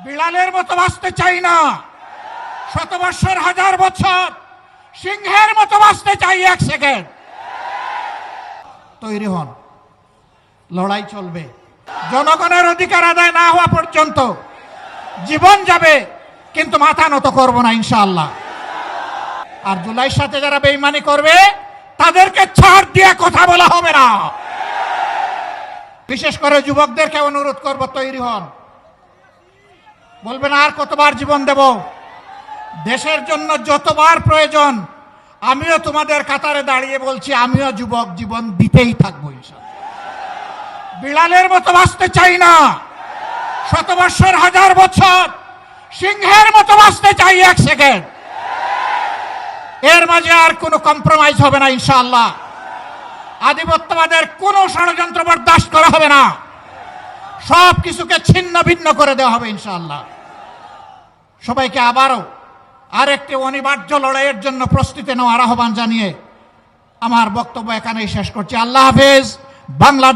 বিড়ালের মতো বাঁচতে চাই না, শত বৎসর হাজার বছর সিংহের মতো বাঁচতে চাই 1 সেকেন্ড। তৈরি হন, লড়াই চলবে। জনগণের অধিকার আদায় না হওয়া পর্যন্ত জীবন যাবে, কিন্তু মাথা নত করব না ইনশাআল্লাহ। আর জুলাইয়ের সাথে যারা বেঈমানি করবে তাদেরকে ছাড় দিয়ে কথা বলা হবে না। বিশেষ করে যুবকদেরকে অনুরোধ করব, তৈরি হন। বলবেন আর কতবার জীবন দেব? দেশের জন্য যতবার প্রয়োজন আমিও তোমাদের কাতারে দাঁড়িয়ে বলছি, আমিও যুবক, জীবন দিতেই থাকবো ইনশাআল্লাহ। বিড়ালের মতো বাঁচতে চাই না, শত বৎসর হাজার বছর সিংহের মতো বাঁচতে চাই 1 সেকেন্ড। এর মাঝে আর কোনো কম্প্রোমাইজ হবে না ইনশাআল্লাহ। আধিপত্যবাদের কোনো ষড়যন্ত্র বরদাস্ত করা হবে না, সব কিছুকে ছিন্ন ভিন্ন করে দেওয়া হবে ইনশাআল্লাহ। সবাইকে আবারও আরেকটি অনিবার্য লড়াইয়ের জন্য প্রস্তুতি নেওয়ার আহ্বান জানিয়ে আমার বক্তব্য এখানেই শেষ করছি। আল্লাহ হাফেজ। বাংলা